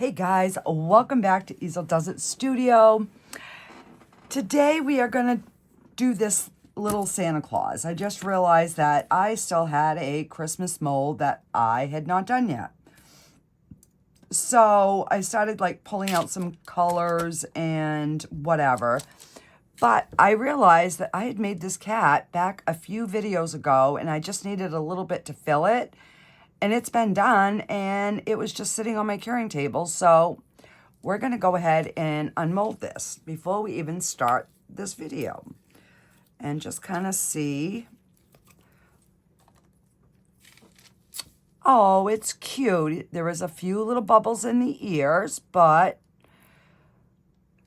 Hey guys, welcome back to Easel Does It Studio. Today we are going to do this little Santa Claus. I just realized that I still had a Christmas mold that I had not done yet. So I started like pulling out some colors and whatever. But I realized that I had made this cat back a few videos ago and I just needed a little bit to fill it. And it's been done, and it was just sitting on my curing table. So we're going to go ahead and unmold this before we even start this video. And just kind of see. Oh, it's cute. There is a few little bubbles in the ears,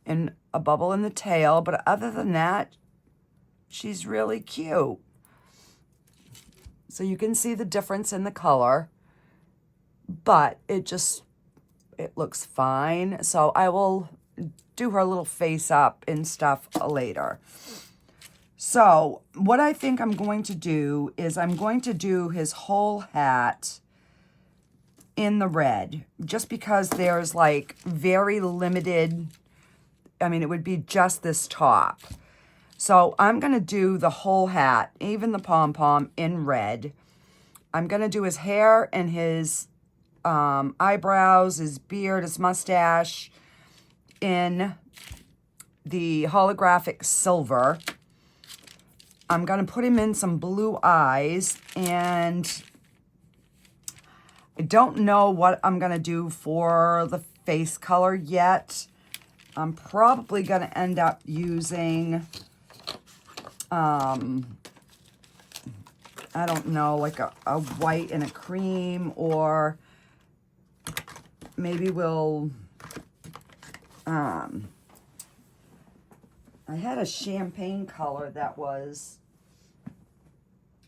and a bubble in the tail. But other than that, she's really cute. So you can see the difference in the color, but it looks fine. So I will do her little face up and stuff later. So what I think I'm going to do is I'm going to do his whole hat in the red, just because there's like very limited, I mean, it would be just this top. So I'm going to do the whole hat, even the pom-pom, in red. I'm going to do his hair and his eyebrows, his beard, his mustache in the holographic silver. I'm going to put him in some blue eyes, and I don't know what I'm going to do for the face color yet. I'm probably going to end up using... I don't know, like a white and a cream, or maybe we'll, I had a champagne color that was,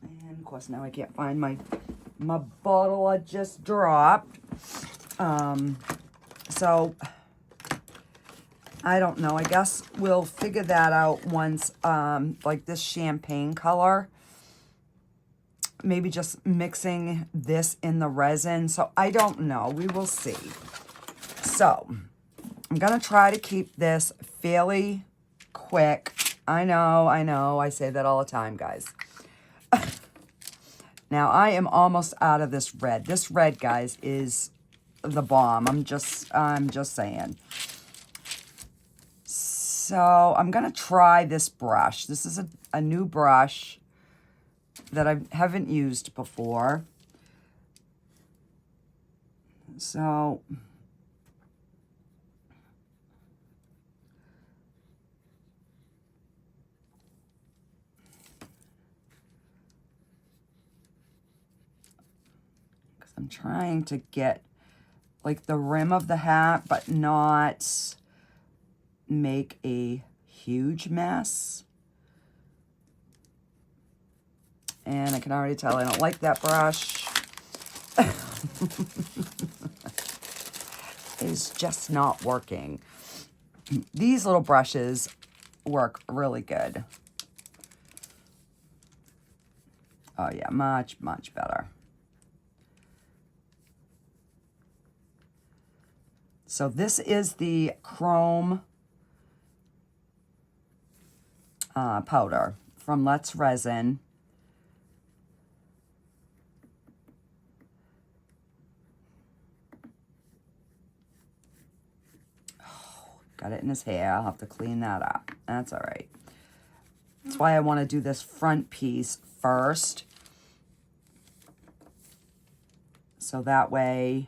and of course now I can't find my bottle I just dropped. So I don't know. I guess we'll figure that out once, like this champagne color. Maybe just mixing this in the resin. So I don't know. We will see. So I'm going to try to keep this fairly quick. I know. I say that all the time, guys. Now I am almost out of this red. This red, guys, is the bomb. I'm just saying. So I'm going to try this brush. This is a new brush that I haven't used before. So because I'm trying to get like the rim of the hat, but not make a huge mess. And I can already tell I don't like that brush. It's just not working. These little brushes work really good. Oh yeah, much, much better. So this is the chrome powder from Let's Resin. Oh, got it in his hair. I'll have to clean that up. That's all right. That's why I want to do this front piece first. So that way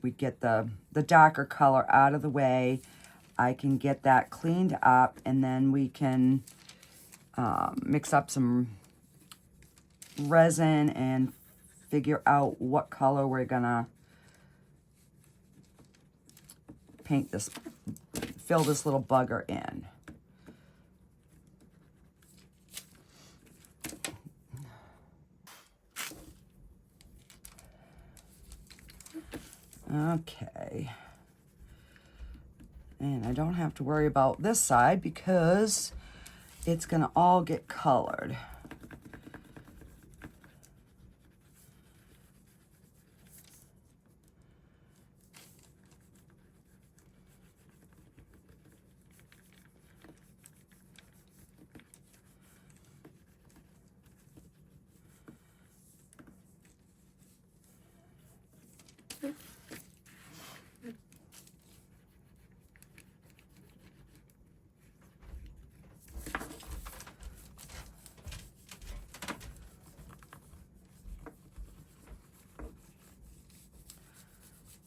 we get the darker color out of the way. I can get that cleaned up, and then we can mix up some resin and figure out what color we're gonna paint this, fill this little bugger in. Okay. And I don't have to worry about this side because it's going to all get colored.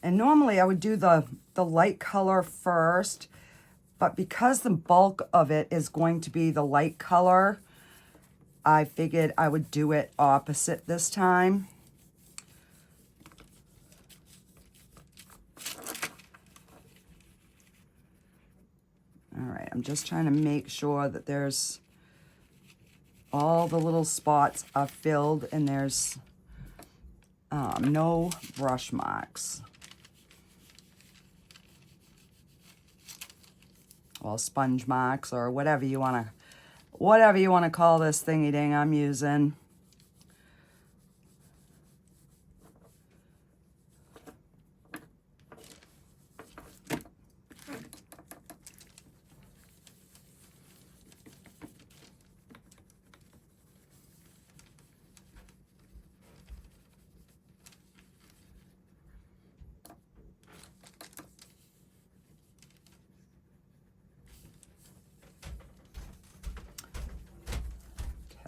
And normally I would do the light color first, but because the bulk of it is going to be the light color, I figured I would do it opposite this time. All right, I'm just trying to make sure that there's all the little spots are filled and there's no brush marks. Well, sponge marks or whatever you want to call this thingy ding I'm using.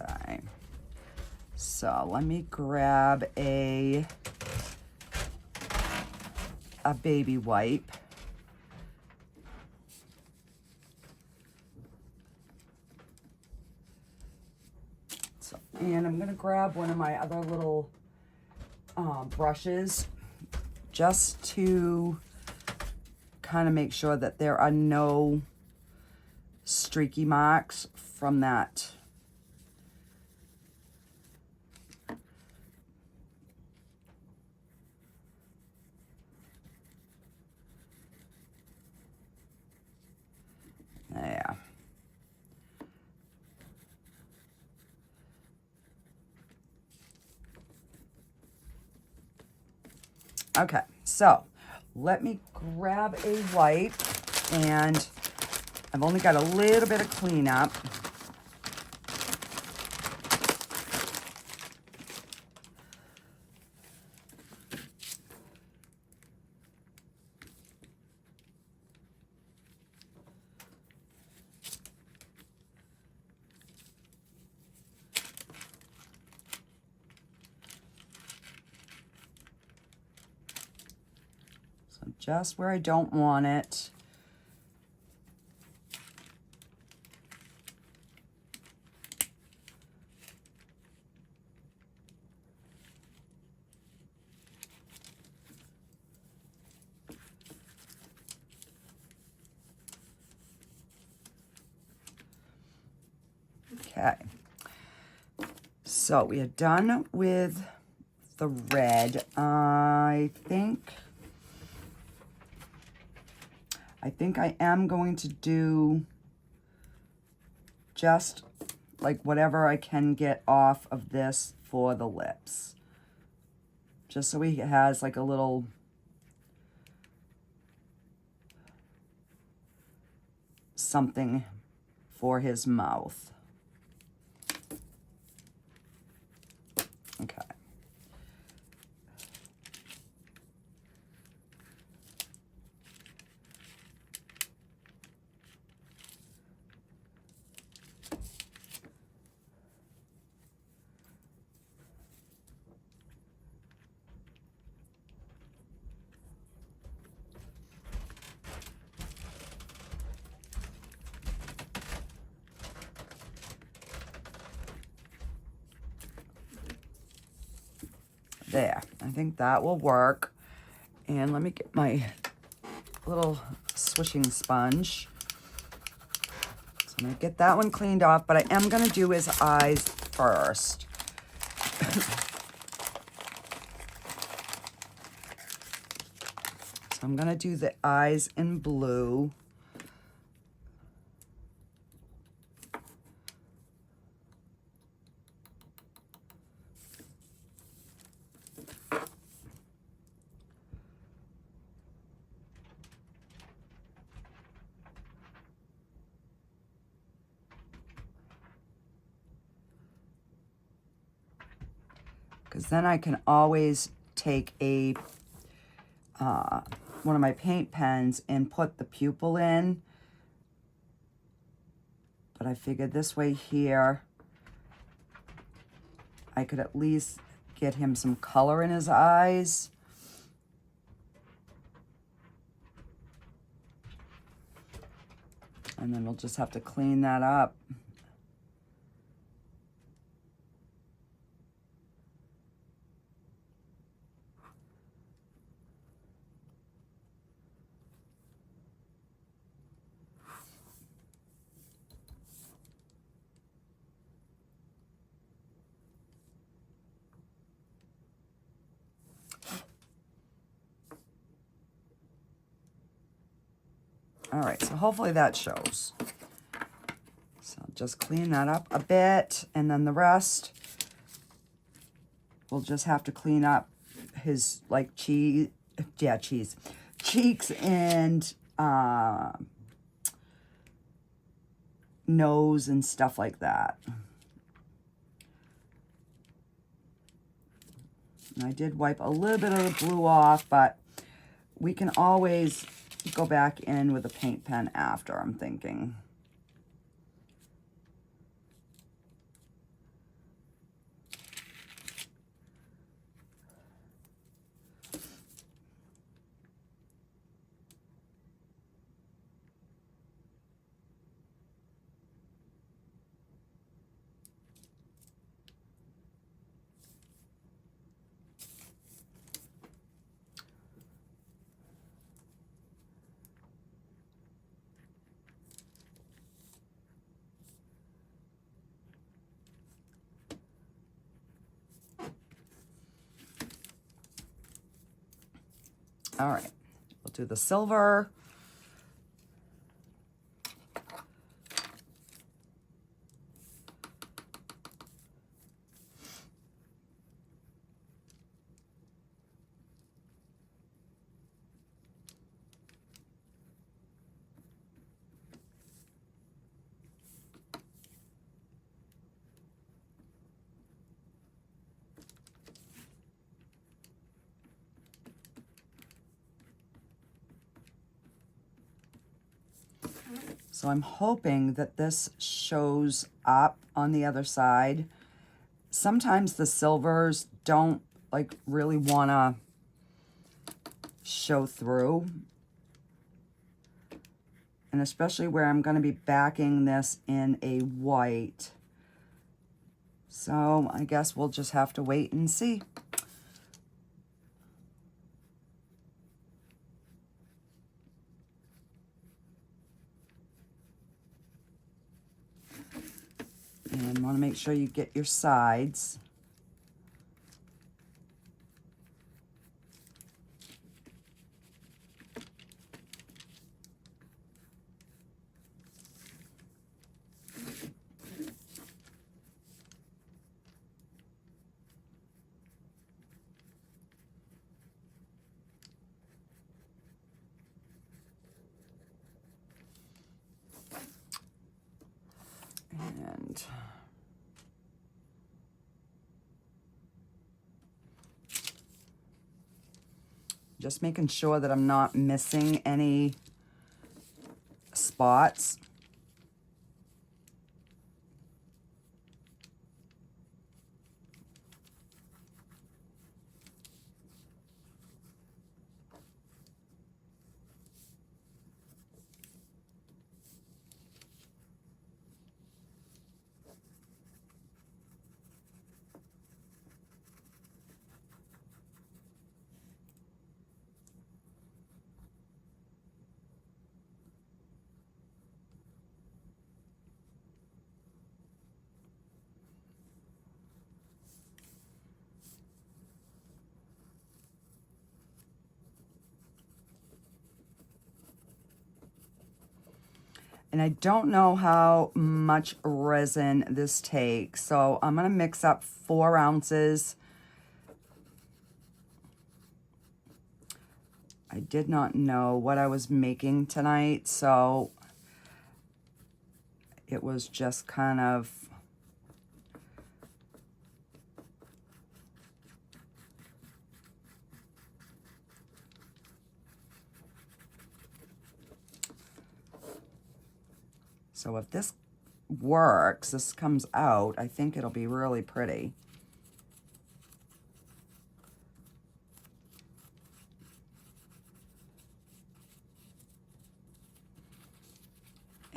Okay, so let me grab a baby wipe. So, and I'm gonna grab one of my other little brushes just to kind of make sure that there are no streaky marks from that. There. Okay, so let me grab a wipe, and I've only got a little bit of cleanup. Just where I don't want it. Okay. So we are done with the red. I think I am going to do just like whatever I can get off of this for the lips. Just so he has like a little something for his mouth. Okay. There, I think that will work. And let me get my little swishing sponge. So I'm gonna get that one cleaned off, but I am gonna do his eyes first. So I'm gonna do the eyes in blue. Because then I can always take a one of my paint pens and put the pupil in. But I figured this way here, I could at least get him some color in his eyes. And then we'll just have to clean that up. All right, so hopefully that shows. So just clean that up a bit, and then the rest, we'll just have to clean up his, like, cheeks and nose and stuff like that. And I did wipe a little bit of the blue off, but we can always go back in with a paint pen after, I'm thinking. All right, we'll do the silver. So I'm hoping that this shows up on the other side. Sometimes the silvers don't like really want to show through. And especially where I'm going to be backing this in a white. So I guess we'll just have to wait and see. And want to make sure you get your sides. And just making sure that I'm not missing any spots. And I don't know how much resin this takes, so I'm going to mix up 4 ounces. I did not know what I was making tonight, so it was just kind of so if this works, this comes out, I think it'll be really pretty.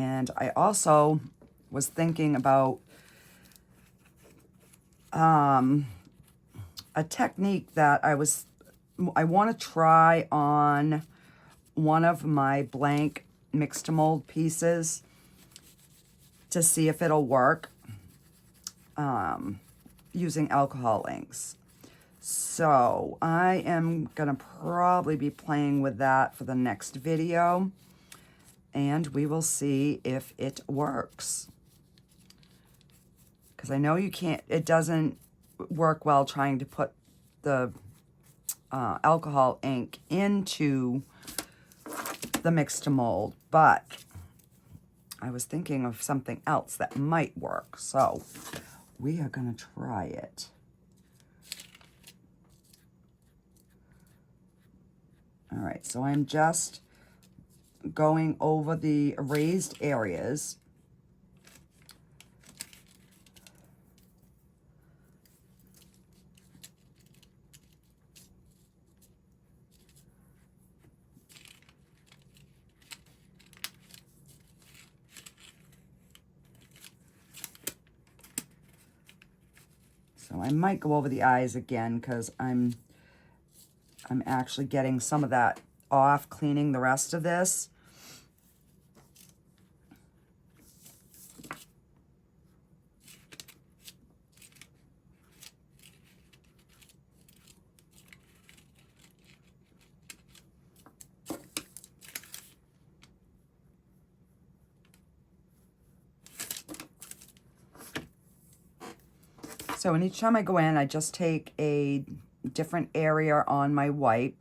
And I also was thinking about a technique that I want to try on one of my blank mix to mold pieces to see if it'll work using alcohol inks. So I am gonna probably be playing with that for the next video, and we will see if it works. Because I know it doesn't work well trying to put the alcohol ink into the mix to mold, but I was thinking of something else that might work, so we are gonna try it. All right, so I'm just going over the erased areas. So I might go over the eyes again because I'm actually getting some of that off, cleaning the rest of this. So, and each time I go in, I just take a different area on my white.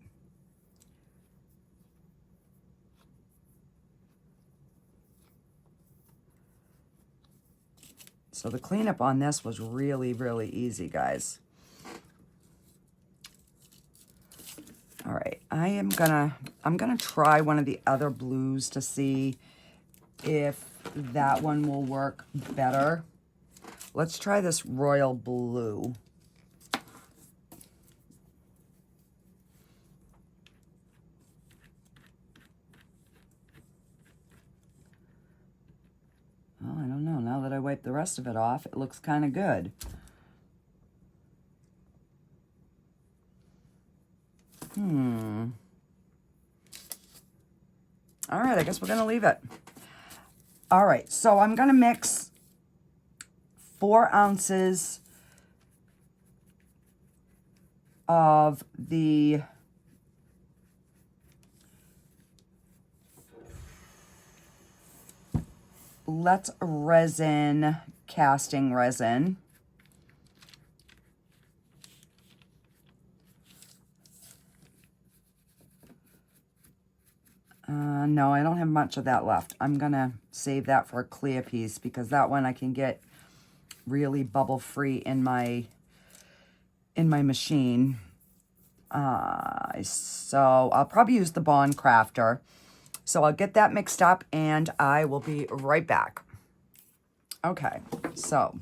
So the cleanup on this was really, really easy, guys. All right, I'm gonna try one of the other blues to see if that one will work better. Let's try this royal blue. Well, I don't know. Now that I wipe the rest of it off, it looks kind of good. All right, I guess we're gonna leave it. All right, so I'm gonna mix 4 ounces of the Let's Resin casting resin. No, I don't have much of that left. I'm gonna save that for a clear piece because that one I can get really bubble free in my machine. So I'll probably use the Bond Craftor. So I'll get that mixed up and I will be right back. Okay, so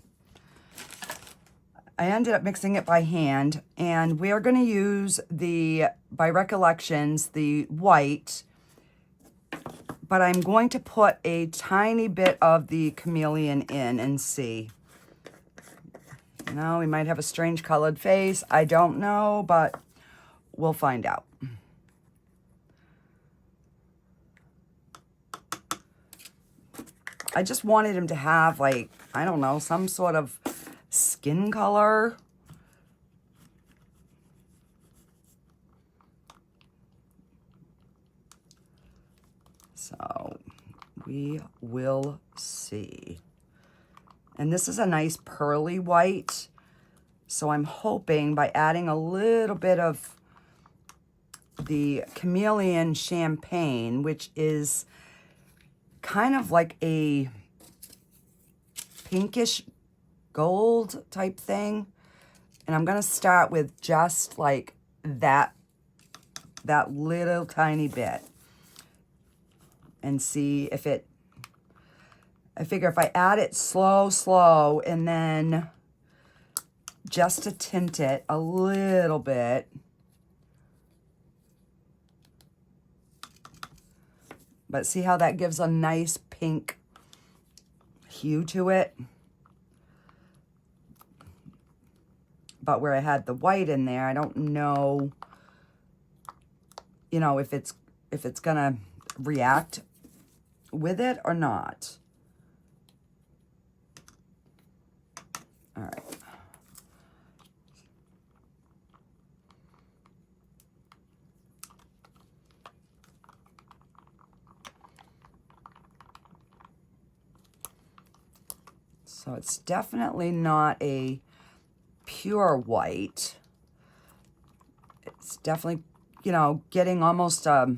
I ended up mixing it by hand, and we are going to use by Recollections, the white, but I'm going to put a tiny bit of the chameleon in and see. Now, we might have a strange colored face. I don't know, but we'll find out. I just wanted him to have, like, I don't know, some sort of skin color. So we will see. And this is a nice pearly white. So I'm hoping by adding a little bit of the chameleon champagne, which is kind of like a pinkish gold type thing. And I'm going to start with just like that little tiny bit and see if it, I figure if I add it slow, and then just to tint it a little bit, but see how that gives a nice pink hue to it. But where I had the white in there, I don't know, you know, if it's gonna react with it or not. All right. So it's definitely not a pure white. It's definitely, you know, getting almost a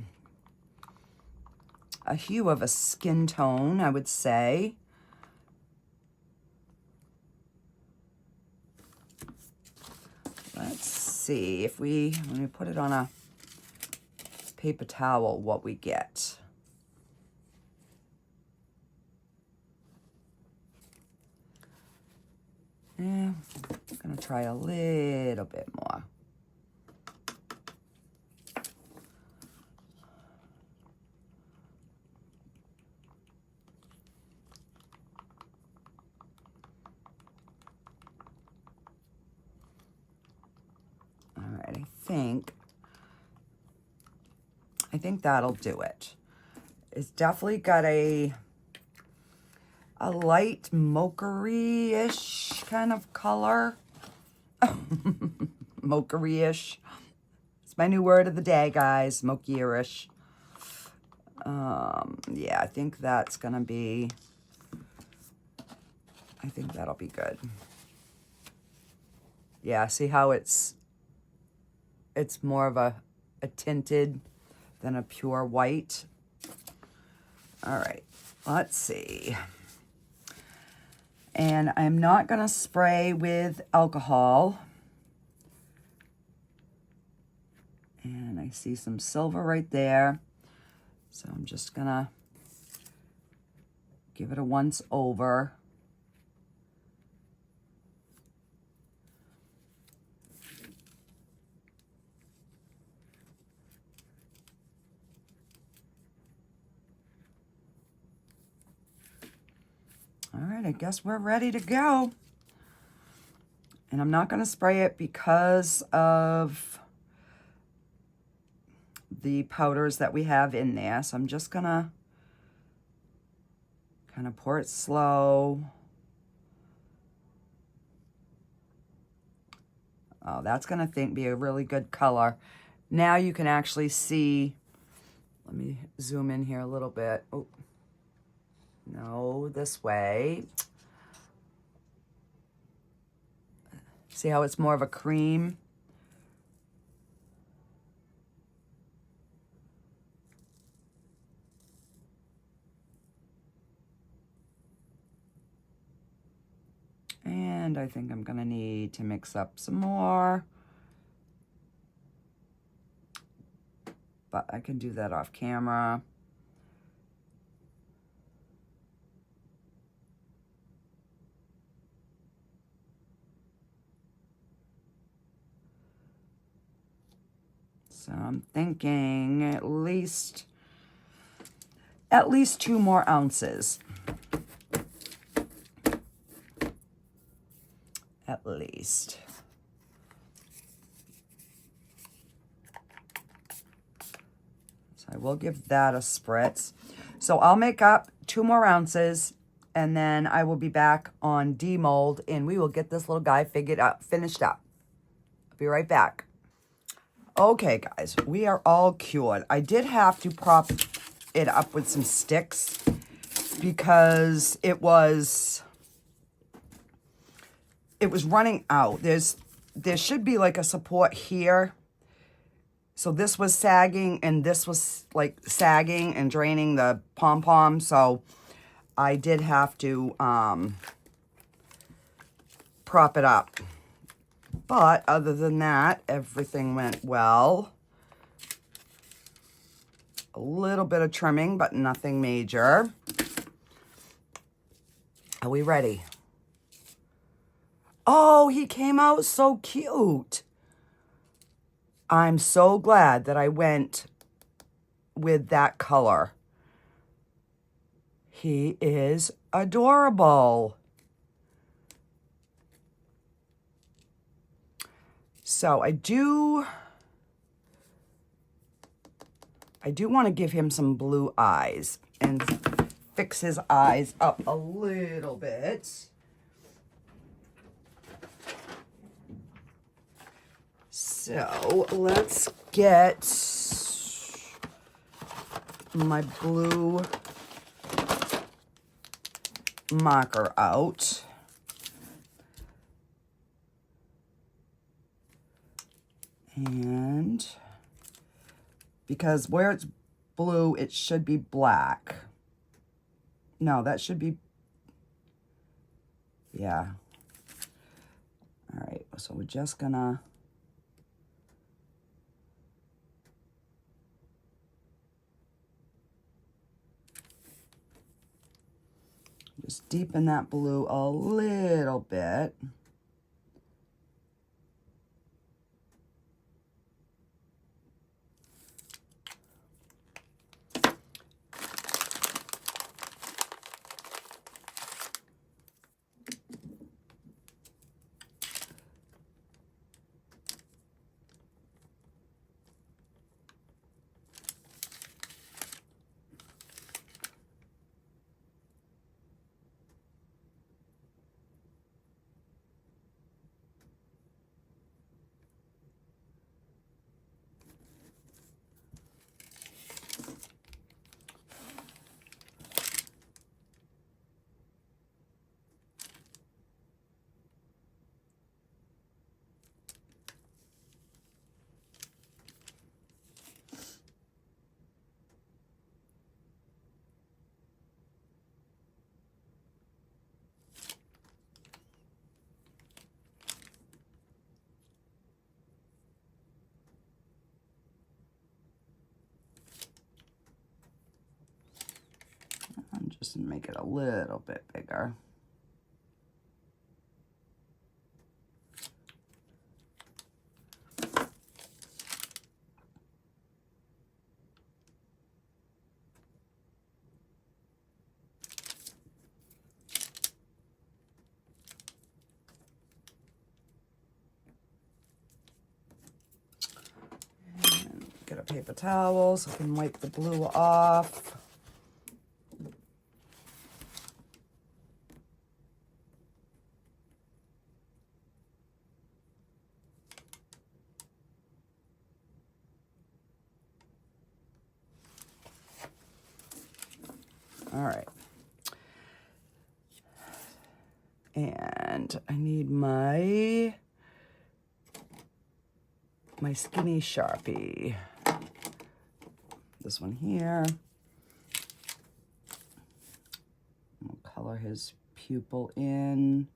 hue of a skin tone, I would say. Let's see if when we put it on a paper towel, what we get. Yeah, I'm gonna try a little bit more. All right, I think that'll do it. It's definitely got a light mochery-ish kind of color. Mochery-ish. It's my new word of the day, guys. Mochery-ish. Yeah, I think that's gonna be, I think that'll be good. Yeah, see how it's more of a tinted than a pure white. All right, let's see. And I'm not gonna spray with alcohol. And I see some silver right there. So I'm just gonna give it a once over. All right, I guess we're ready to go. And I'm not gonna spray it because of the powders that we have in there. So I'm just gonna kind of pour it slow. Oh, that's gonna be a really good color. Now you can actually see, let me zoom in here a little bit. Oh, no, this way. See how it's more of a cream? And I think I'm gonna need to mix up some more. But I can do that off camera. So I'm thinking at least 2 more ounces. At least. So I will give that a spritz. So I'll make up 2 more ounces, and then I will be back on demold, and we will get this little guy finished up. I'll be right back. Okay, guys, we are all cured. I did have to prop it up with some sticks because it was running out. There should be like a support here. So this was sagging, and this was like sagging and draining the pom-pom. So I did have to prop it up. But other than that, everything went well. A little bit of trimming, but nothing major. Are we ready? Oh, he came out so cute. I'm so glad that I went with that color. He is adorable. So I do want to give him some blue eyes and fix his eyes up a little bit. So let's get my blue marker out. And because where it's blue, it should be black. No, that should be, yeah. All right, so we're just gonna just deepen that blue a little bit. Just make it a little bit bigger. And get a paper towel so I can wipe the blue off. All right. And I need my skinny Sharpie. This one here. I'll color his pupil in.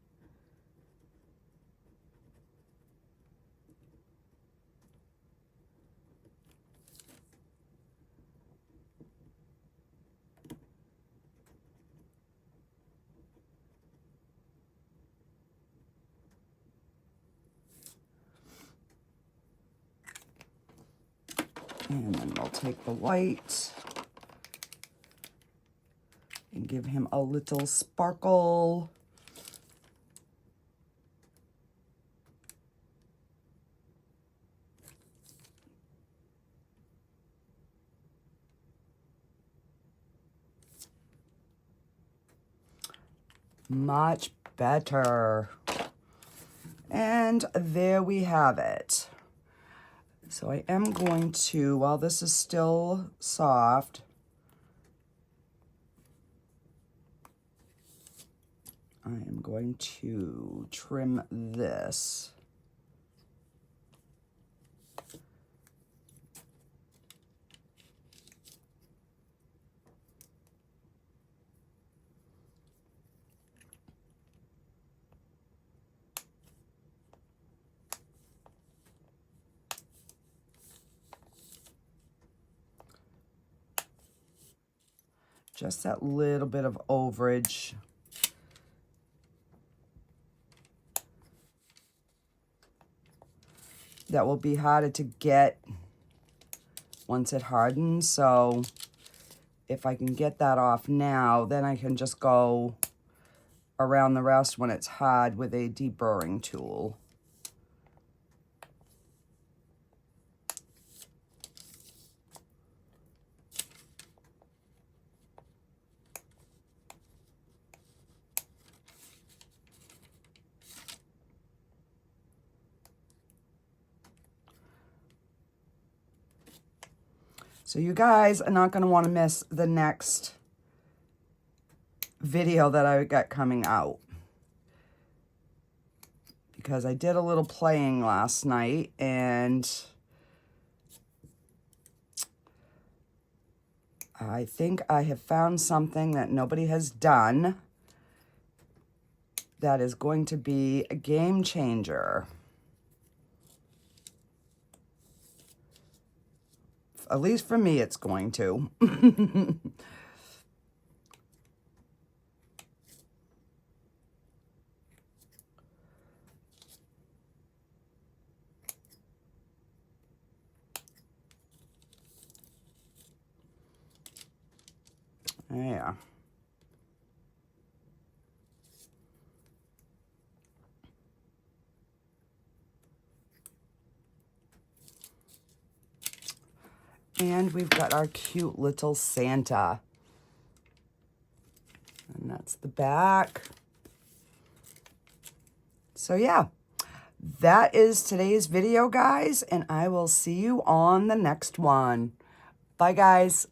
And then we'll take the white and give him a little sparkle. Much better. And there we have it. So I am going to, while this is still soft, I am going to trim this. Just that little bit of overage. That will be harder to get once it hardens, so if I can get that off now, then I can just go around the rest when it's hard with a deburring tool. So you guys are not going to want to miss the next video that I got coming out, because I did a little playing last night and I think I have found something that nobody has done that is going to be a game changer. At least for me, it's going to. Yeah. And we've got our cute little Santa. And that's the back. So yeah, that is today's video, guys, and I will see you on the next one. Bye, guys.